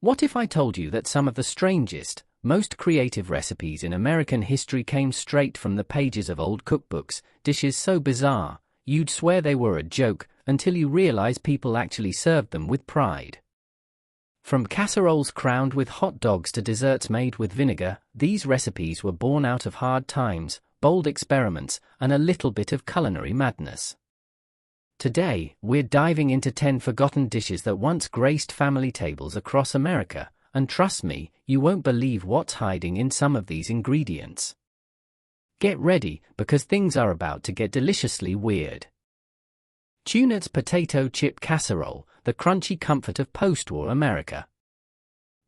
What if I told you that some of the strangest, most creative recipes in American history came straight from the pages of old cookbooks, dishes so bizarre, you'd swear they were a joke until you realize people actually served them with pride. From casseroles crowned with hot dogs to desserts made with vinegar, these recipes were born out of hard times, bold experiments, and a little bit of culinary madness. Today, we're diving into 10 forgotten dishes that once graced family tables across America, and trust me, you won't believe what's hiding in some of these ingredients. Get ready, because things are about to get deliciously weird. Tunas potato chip casserole, the crunchy comfort of post-war America.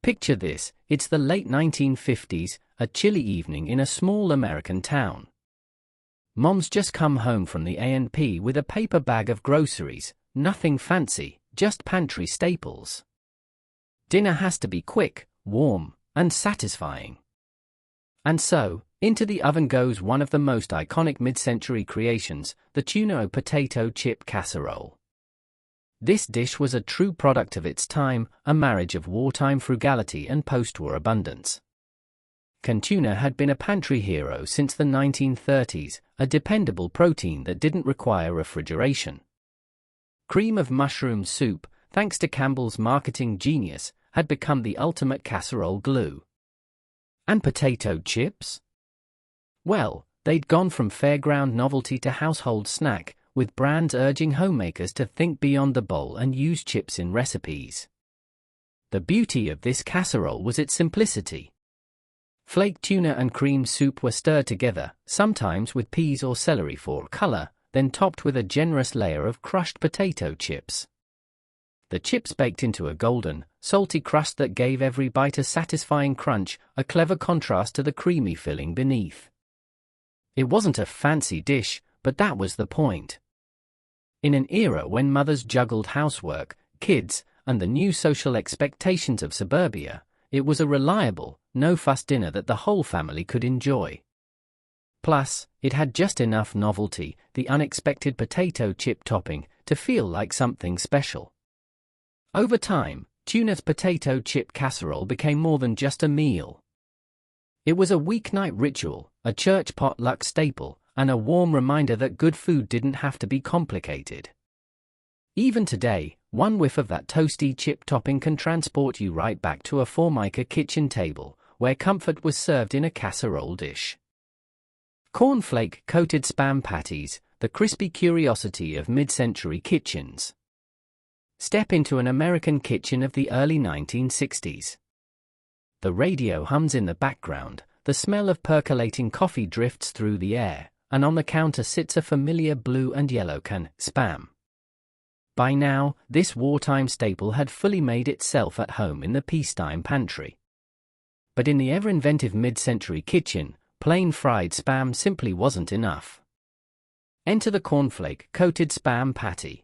Picture this, it's the late 1950s, a chilly evening in a small American town. Mom's just come home from the A&P with a paper bag of groceries, nothing fancy, just pantry staples. Dinner has to be quick, warm, and satisfying. And so, into the oven goes one of the most iconic mid-century creations, the tuna potato chip casserole. This dish was a true product of its time, a marriage of wartime frugality and post-war abundance. Tuna had been a pantry hero since the 1930s, a dependable protein that didn't require refrigeration. Cream of mushroom soup, thanks to Campbell's marketing genius, had become the ultimate casserole glue. And potato chips? Well, they'd gone from fairground novelty to household snack, with brands urging homemakers to think beyond the bowl and use chips in recipes. The beauty of this casserole was its simplicity. Flaked tuna and cream soup were stirred together, sometimes with peas or celery for color, then topped with a generous layer of crushed potato chips. The chips baked into a golden, salty crust that gave every bite a satisfying crunch, a clever contrast to the creamy filling beneath. It wasn't a fancy dish, but that was the point. In an era when mothers juggled housework, kids, and the new social expectations of suburbia, it was a reliable, no-fuss dinner that the whole family could enjoy. Plus, it had just enough novelty, the unexpected potato chip topping, to feel like something special. Over time, Tunas potato chip casserole became more than just a meal. It was a weeknight ritual, a church potluck staple, and a warm reminder that good food didn't have to be complicated. Even today, one whiff of that toasty chip topping can transport you right back to a Formica kitchen table, where comfort was served in a casserole dish. Cornflake-coated Spam patties, the crispy curiosity of mid-century kitchens. Step into an American kitchen of the early 1960s. The radio hums in the background, the smell of percolating coffee drifts through the air, and on the counter sits a familiar blue and yellow can, Spam. By now, this wartime staple had fully made itself at home in the peacetime pantry. But in the ever-inventive mid-century kitchen, plain fried Spam simply wasn't enough. Enter the cornflake-coated Spam patty.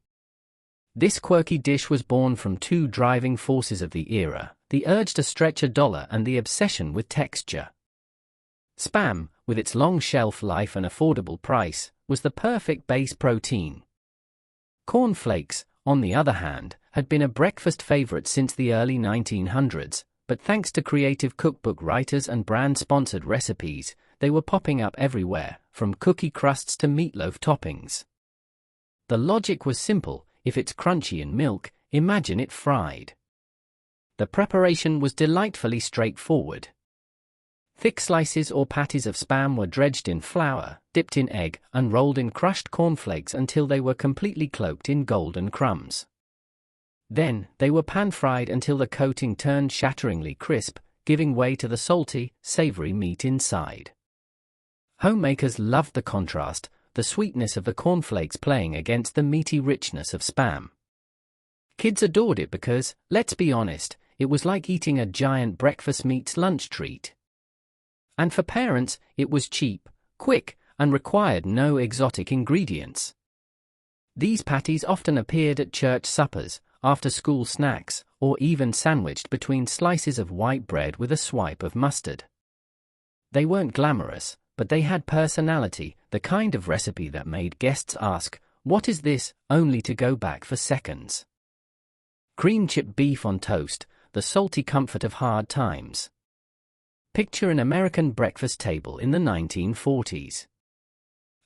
This quirky dish was born from two driving forces of the era, the urge to stretch a dollar and the obsession with texture. Spam, with its long shelf life and affordable price, was the perfect base protein. Cornflakes, on the other hand, had been a breakfast favorite since the early 1900s, but thanks to creative cookbook writers and brand-sponsored recipes, they were popping up everywhere, from cookie crusts to meatloaf toppings. The logic was simple: if it's crunchy in milk, imagine it fried. The preparation was delightfully straightforward. Thick slices or patties of Spam were dredged in flour, dipped in egg, and rolled in crushed cornflakes until they were completely cloaked in golden crumbs. Then, they were pan-fried until the coating turned shatteringly crisp, giving way to the salty, savory meat inside. Homemakers loved the contrast, the sweetness of the cornflakes playing against the meaty richness of Spam. Kids adored it because, let's be honest, it was like eating a giant breakfast meets lunch treat. And for parents, it was cheap, quick, and required no exotic ingredients. These patties often appeared at church suppers, after-school snacks, or even sandwiched between slices of white bread with a swipe of mustard. They weren't glamorous, but they had personality, the kind of recipe that made guests ask, "What is this?" only to go back for seconds. Cream chip beef on toast, the salty comfort of hard times. Picture an American breakfast table in the 1940s.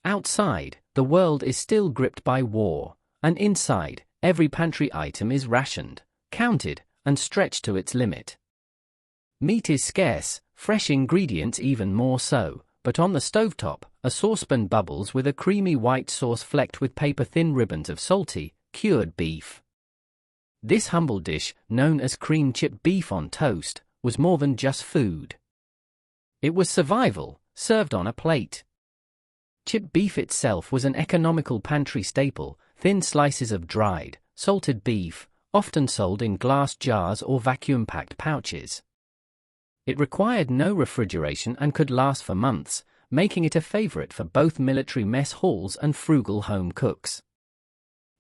Outside, the world is still gripped by war, and inside, every pantry item is rationed, counted, and stretched to its limit. Meat is scarce, fresh ingredients even more so, but on the stovetop, a saucepan bubbles with a creamy white sauce flecked with paper-thin ribbons of salty, cured beef. This humble dish, known as cream-chip beef on toast, was more than just food. It was survival, served on a plate. Chip beef itself was an economical pantry staple, thin slices of dried, salted beef, often sold in glass jars or vacuum-packed pouches. It required no refrigeration and could last for months, making it a favorite for both military mess halls and frugal home cooks.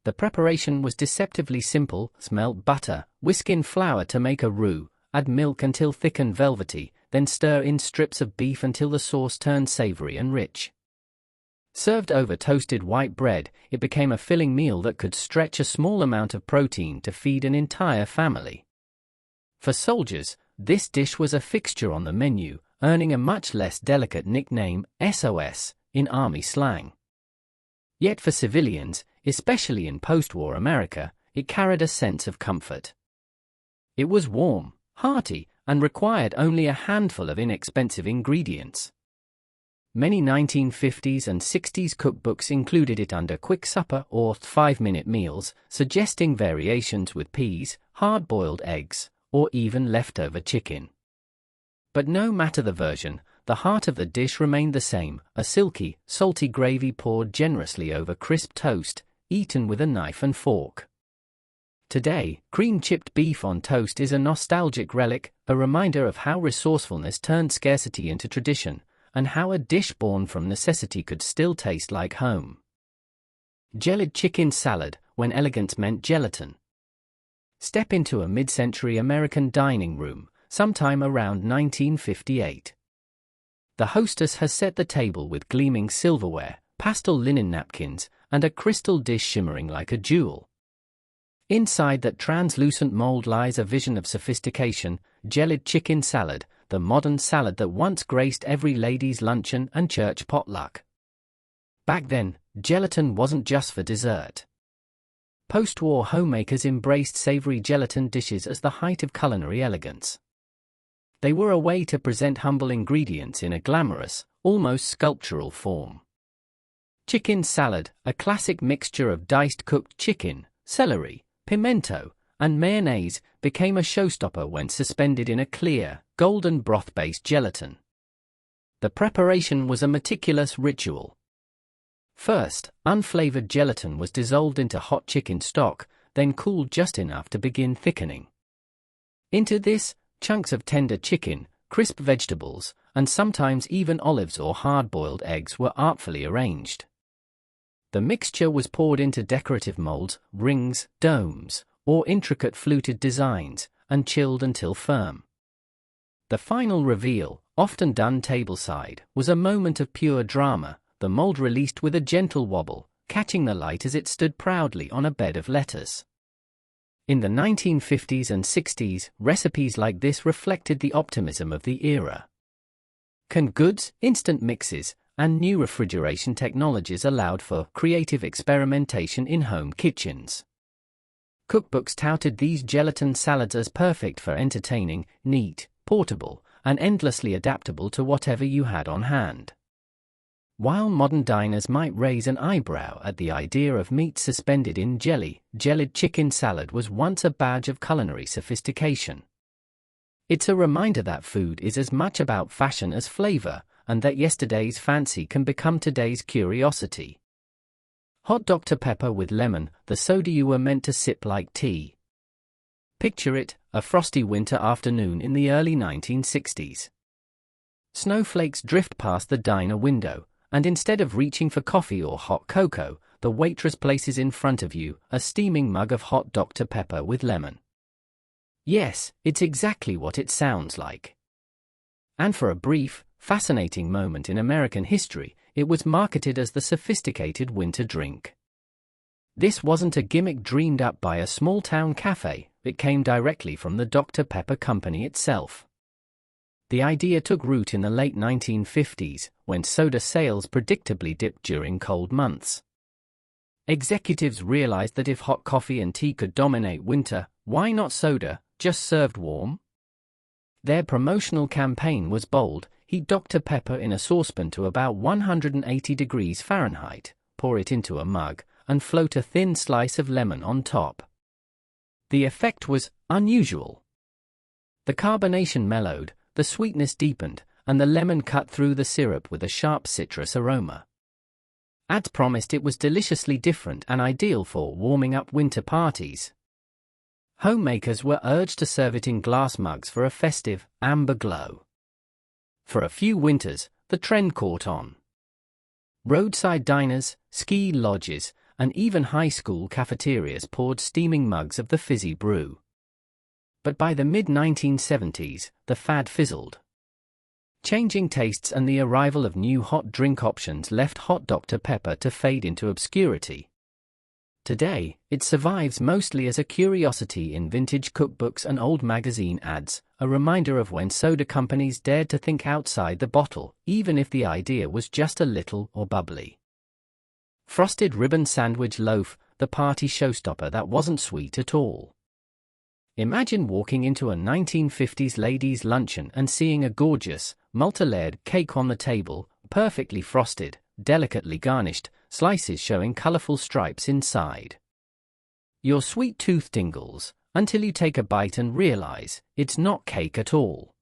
The preparation was deceptively simple: melt butter, whisk in flour to make a roux, add milk until thick and velvety, then stir in strips of beef until the sauce turned savory and rich. Served over toasted white bread, it became a filling meal that could stretch a small amount of protein to feed an entire family. For soldiers, this dish was a fixture on the menu, earning a much less delicate nickname, SOS, in Army slang. Yet for civilians, especially in post-war America, it carried a sense of comfort. It was warm, hearty, and required only a handful of inexpensive ingredients. Many 1950s and 60s cookbooks included it under quick supper or 5-minute meals, suggesting variations with peas, hard-boiled eggs, or even leftover chicken. But no matter the version, the heart of the dish remained the same: a silky, salty gravy poured generously over crisp toast, eaten with a knife and fork. Today, cream-chipped beef on toast is a nostalgic relic, a reminder of how resourcefulness turned scarcity into tradition, and how a dish born from necessity could still taste like home. Jelled chicken salad, when elegance meant gelatin. Step into a mid-century American dining room, sometime around 1958. The hostess has set the table with gleaming silverware, pastel linen napkins, and a crystal dish shimmering like a jewel. Inside that translucent mold lies a vision of sophistication: Jelled chicken salad, the modern salad that once graced every lady's luncheon and church potluck. Back then, gelatin wasn't just for dessert. Post-war homemakers embraced savory gelatin dishes as the height of culinary elegance. They were a way to present humble ingredients in a glamorous, almost sculptural form. Chicken salad, a classic mixture of diced cooked chicken, celery, pimento, and mayonnaise, became a showstopper when suspended in a clear, golden broth-based gelatin. The preparation was a meticulous ritual. First, unflavored gelatin was dissolved into hot chicken stock, then cooled just enough to begin thickening. Into this, chunks of tender chicken, crisp vegetables, and sometimes even olives or hard-boiled eggs were artfully arranged. The mixture was poured into decorative molds, rings, domes, or intricate fluted designs, and chilled until firm. The final reveal, often done tableside, was a moment of pure drama, the mold released with a gentle wobble, catching the light as it stood proudly on a bed of lettuce. In the 1950s and 60s, recipes like this reflected the optimism of the era. Canned goods, instant mixes, and new refrigeration technologies allowed for creative experimentation in home kitchens. Cookbooks touted these gelatin salads as perfect for entertaining, neat, portable, and endlessly adaptable to whatever you had on hand. While modern diners might raise an eyebrow at the idea of meat suspended in jelly, Jelled chicken salad was once a badge of culinary sophistication. It's a reminder that food is as much about fashion as flavor, and that yesterday's fancy can become today's curiosity. Hot Dr. Pepper with lemon, the soda you were meant to sip like tea. Picture it, a frosty winter afternoon in the early 1960s. Snowflakes drift past the diner window, and instead of reaching for coffee or hot cocoa, the waitress places in front of you a steaming mug of hot Dr. Pepper with lemon. Yes, it's exactly what it sounds like. And for a brief, fascinating moment in American history, it was marketed as the sophisticated winter drink. This wasn't a gimmick dreamed up by a small-town cafe, it came directly from the Dr. Pepper company itself. The idea took root in the late 1950s, when soda sales predictably dipped during cold months. Executives realized that if hot coffee and tea could dominate winter, why not soda, just served warm? Their promotional campaign was bold: heat Dr. Pepper in a saucepan to about 180 degrees Fahrenheit, pour it into a mug, and float a thin slice of lemon on top. The effect was unusual. The carbonation mellowed, the sweetness deepened, and the lemon cut through the syrup with a sharp citrus aroma. Ads promised it was deliciously different and ideal for warming up winter parties. Homemakers were urged to serve it in glass mugs for a festive, amber glow. For a few winters, the trend caught on. Roadside diners, ski lodges, and even high school cafeterias poured steaming mugs of the fizzy brew. But by the mid-1970s, the fad fizzled. Changing tastes and the arrival of new hot drink options left hot Dr. Pepper to fade into obscurity. Today, it survives mostly as a curiosity in vintage cookbooks and old magazine ads, a reminder of when soda companies dared to think outside the bottle, even if the idea was just a little or bubbly. Frosted ribbon sandwich loaf, the party showstopper that wasn't sweet at all. Imagine walking into a 1950s ladies' luncheon and seeing a gorgeous, multi-layered cake on the table, perfectly frosted, delicately garnished, slices showing colorful stripes inside. Your sweet tooth tingles, until you take a bite and realize it's not cake at all.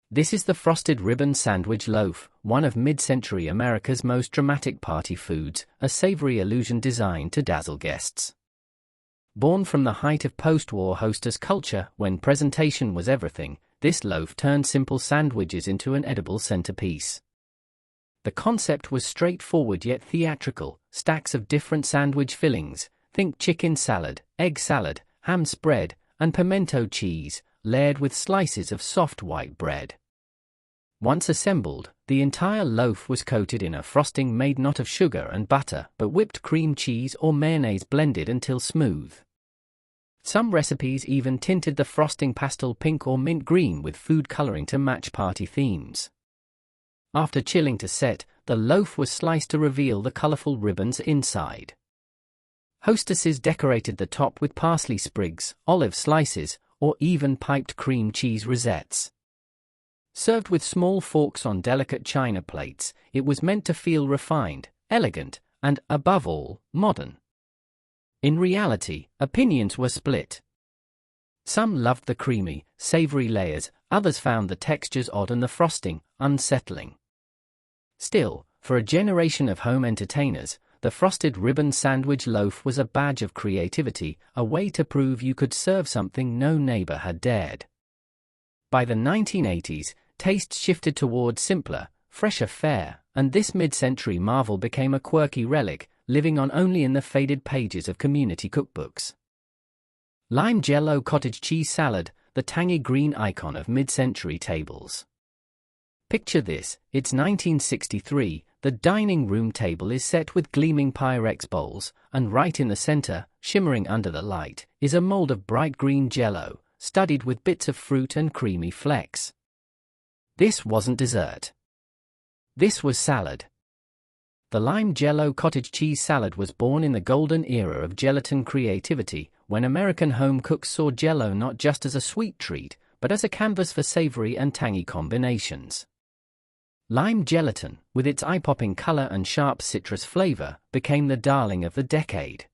This is the frosted ribbon sandwich loaf, one of mid-century America's most dramatic party foods, a savory illusion designed to dazzle guests. Born from the height of post-war hostess culture, when presentation was everything, this loaf turned simple sandwiches into an edible centerpiece. The concept was straightforward yet theatrical: stacks of different sandwich fillings, think chicken salad, egg salad, ham spread, and pimento cheese, layered with slices of soft white bread. Once assembled, the entire loaf was coated in a frosting made not of sugar and butter, but whipped cream cheese or mayonnaise blended until smooth. Some recipes even tinted the frosting pastel pink or mint green with food coloring to match party themes. After chilling to set, the loaf was sliced to reveal the colorful ribbons inside. Hostesses decorated the top with parsley sprigs, olive slices, or even piped cream cheese rosettes. Served with small forks on delicate china plates, it was meant to feel refined, elegant, and, above all, modern. In reality, opinions were split. Some loved the creamy, savory layers, others found the textures odd and the frosting unsettling. Still, for a generation of home entertainers, the frosted ribbon sandwich loaf was a badge of creativity, a way to prove you could serve something no neighbor had dared. By the 1980s, tastes shifted toward simpler, fresher fare, and this mid-century marvel became a quirky relic, living on only in the faded pages of community cookbooks. Lime Jello cottage cheese salad, the tangy green icon of mid-century tables. Picture this: it's 1963, the dining room table is set with gleaming Pyrex bowls, and right in the center, shimmering under the light, is a mold of bright green Jello, studded with bits of fruit and creamy flecks. This wasn't dessert. This was salad. The lime Jello cottage cheese salad was born in the golden era of gelatin creativity, when American home cooks saw Jello not just as a sweet treat, but as a canvas for savory and tangy combinations. Lime gelatin, with its eye-popping color and sharp citrus flavor, became the darling of the decade.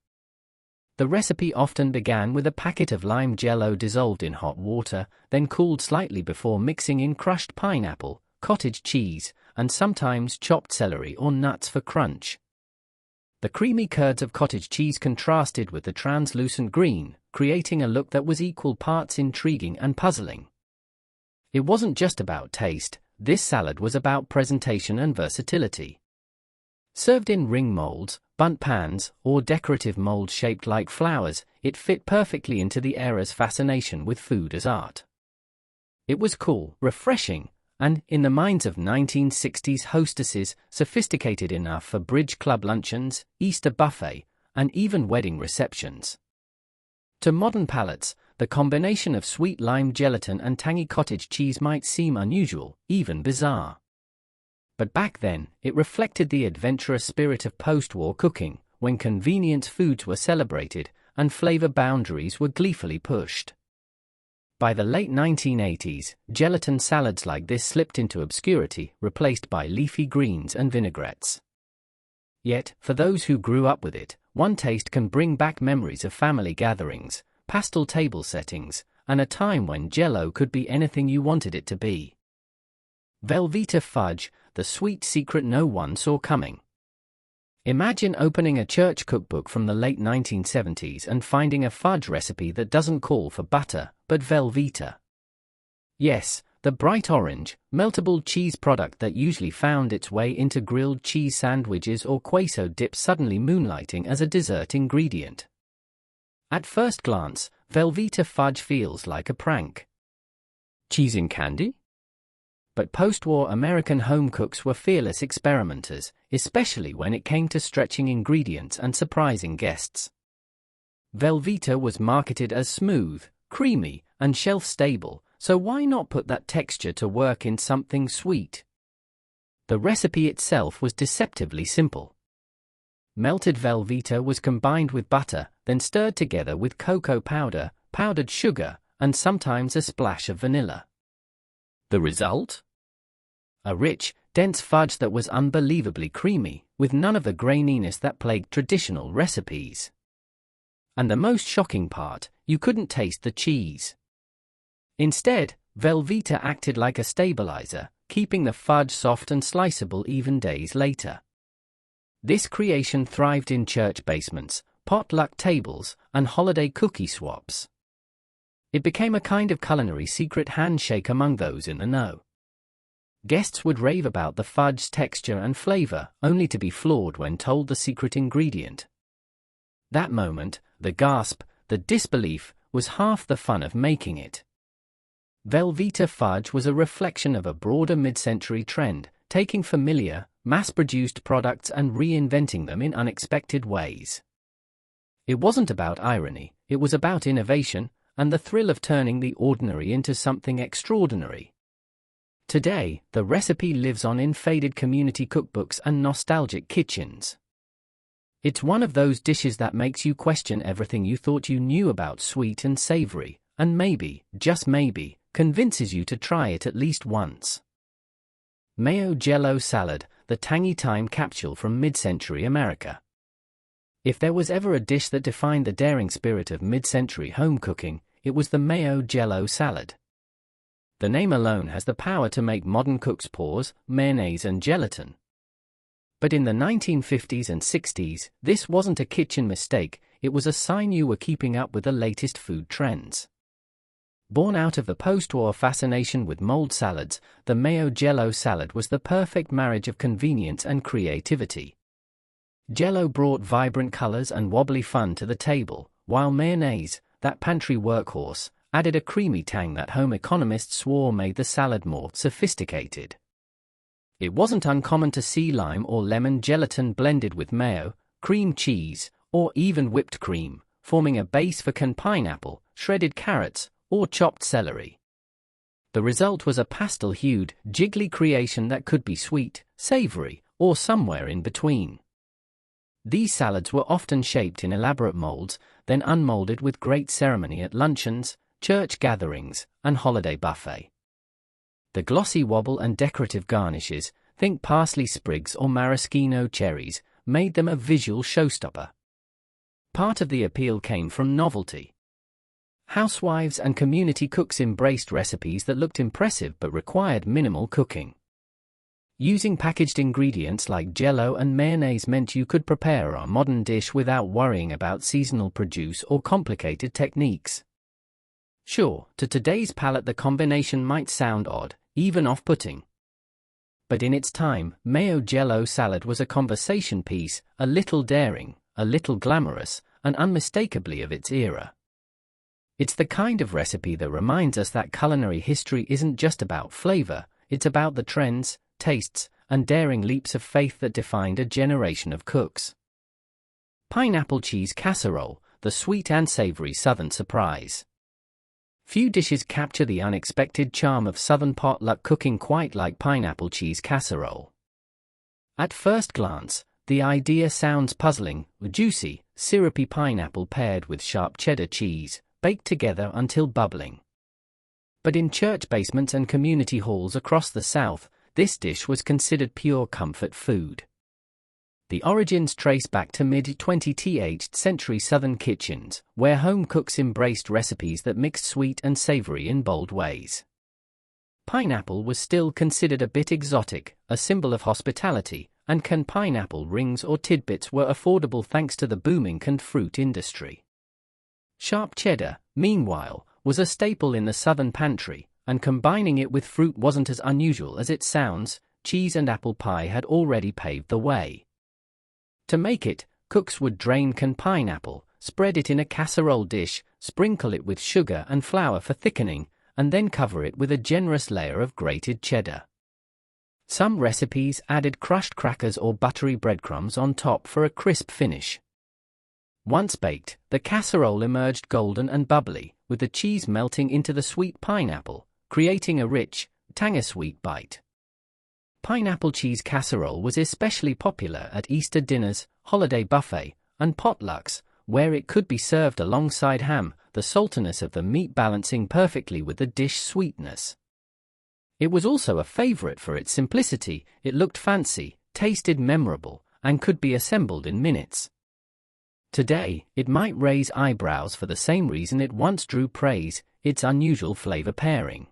The recipe often began with a packet of lime Jello dissolved in hot water, then cooled slightly before mixing in crushed pineapple, cottage cheese, and sometimes chopped celery or nuts for crunch. The creamy curds of cottage cheese contrasted with the translucent green, creating a look that was equal parts intriguing and puzzling. It wasn't just about taste, this salad was about presentation and versatility. Served in ring molds, bundt pans, or decorative molds shaped like flowers, it fit perfectly into the era's fascination with food as art. It was cool, refreshing, and, in the minds of 1960s hostesses, sophisticated enough for bridge club luncheons, Easter buffet, and even wedding receptions. To modern palates, the combination of sweet lime gelatin and tangy cottage cheese might seem unusual, even bizarre. But back then, it reflected the adventurous spirit of post-war cooking, when convenience foods were celebrated and flavor boundaries were gleefully pushed. By the late 1980s, gelatin salads like this slipped into obscurity, replaced by leafy greens and vinaigrettes. Yet, for those who grew up with it, one taste can bring back memories of family gatherings, pastel table settings, and a time when Jello could be anything you wanted it to be. Velvita Fudge, the sweet secret no one saw coming. Imagine opening a church cookbook from the late 1970s and finding a fudge recipe that doesn't call for butter, but Velvita. Yes, the bright orange, meltable cheese product that usually found its way into grilled cheese sandwiches or queso dip suddenly moonlighting as a dessert ingredient. At first glance, Velvita Fudge feels like a prank. Cheese in candy? But post-war American home cooks were fearless experimenters, especially when it came to stretching ingredients and surprising guests. Velvita was marketed as smooth, creamy, and shelf-stable, so why not put that texture to work in something sweet? The recipe itself was deceptively simple. Melted Velvita was combined with butter, then stirred together with cocoa powder, powdered sugar, and sometimes a splash of vanilla. The result? A rich, dense fudge that was unbelievably creamy, with none of the graininess that plagued traditional recipes. And the most shocking part, you couldn't taste the cheese. Instead, Velvita acted like a stabilizer, keeping the fudge soft and sliceable even days later. This creation thrived in church basements, potluck tables, and holiday cookie swaps. It became a kind of culinary secret handshake among those in the know. Guests would rave about the fudge's texture and flavor, only to be floored when told the secret ingredient. That moment, the gasp, the disbelief, was half the fun of making it. Velvita Fudge was a reflection of a broader mid-century trend, taking familiar, mass-produced products and reinventing them in unexpected ways. It wasn't about irony, it was about innovation, and the thrill of turning the ordinary into something extraordinary. Today, the recipe lives on in faded community cookbooks and nostalgic kitchens. It's one of those dishes that makes you question everything you thought you knew about sweet and savory, and maybe, just maybe, convinces you to try it at least once. Mayo Jello salad, the tangy time capsule from mid-century America. If there was ever a dish that defined the daring spirit of mid-century home cooking, it was the Mayo Jello salad. The name alone has the power to make modern cooks pause, mayonnaise and gelatin. But in the 1950s and 60s, this wasn't a kitchen mistake, it was a sign you were keeping up with the latest food trends. Born out of the post-war fascination with mold salads, the Mayo Jello salad was the perfect marriage of convenience and creativity. Jello brought vibrant colors and wobbly fun to the table, while mayonnaise, that pantry workhorse, added a creamy tang that home economists swore made the salad more sophisticated. It wasn't uncommon to see lime or lemon gelatin blended with mayo, cream cheese, or even whipped cream, forming a base for canned pineapple, shredded carrots, or chopped celery. The result was a pastel-hued, jiggly creation that could be sweet, savory, or somewhere in between. These salads were often shaped in elaborate molds, then unmolded with great ceremony at luncheons, church gatherings, and holiday buffet. The glossy wobble and decorative garnishes, think parsley sprigs or maraschino cherries, made them a visual showstopper. Part of the appeal came from novelty. Housewives and community cooks embraced recipes that looked impressive but required minimal cooking. Using packaged ingredients like Jello and mayonnaise meant you could prepare a modern dish without worrying about seasonal produce or complicated techniques. Sure, to today's palate the combination might sound odd, even off-putting. But in its time, Mayo Jello salad was a conversation piece, a little daring, a little glamorous, and unmistakably of its era. It's the kind of recipe that reminds us that culinary history isn't just about flavor, it's about the trends, tastes, and daring leaps of faith that defined a generation of cooks. Pineapple cheese casserole, the sweet and savory Southern surprise. Few dishes capture the unexpected charm of Southern potluck cooking quite like pineapple cheese casserole. At first glance, the idea sounds puzzling: juicy, syrupy pineapple paired with sharp cheddar cheese, baked together until bubbling. But in church basements and community halls across the South, this dish was considered pure comfort food. The origins trace back to mid-20th century Southern kitchens, where home cooks embraced recipes that mixed sweet and savory in bold ways. Pineapple was still considered a bit exotic, a symbol of hospitality, and canned pineapple rings or tidbits were affordable thanks to the booming canned fruit industry. Sharp cheddar, meanwhile, was a staple in the Southern pantry, and combining it with fruit wasn't as unusual as it sounds. Cheese and apple pie had already paved the way. To make it, cooks would drain canned pineapple, spread it in a casserole dish, sprinkle it with sugar and flour for thickening, and then cover it with a generous layer of grated cheddar. Some recipes added crushed crackers or buttery breadcrumbs on top for a crisp finish. Once baked, the casserole emerged golden and bubbly, with the cheese melting into the sweet pineapple, creating a rich, tangy-sweet bite. Pineapple cheese casserole was especially popular at Easter dinners, holiday buffet, and potlucks, where it could be served alongside ham, the saltiness of the meat balancing perfectly with the dish sweetness. It was also a favorite for its simplicity. It looked fancy, tasted memorable, and could be assembled in minutes. Today, it might raise eyebrows for the same reason it once drew praise: its unusual flavor pairing.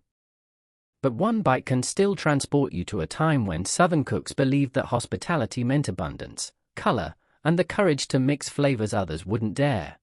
But one bite can still transport you to a time when Southern cooks believed that hospitality meant abundance, color, and the courage to mix flavors others wouldn't dare.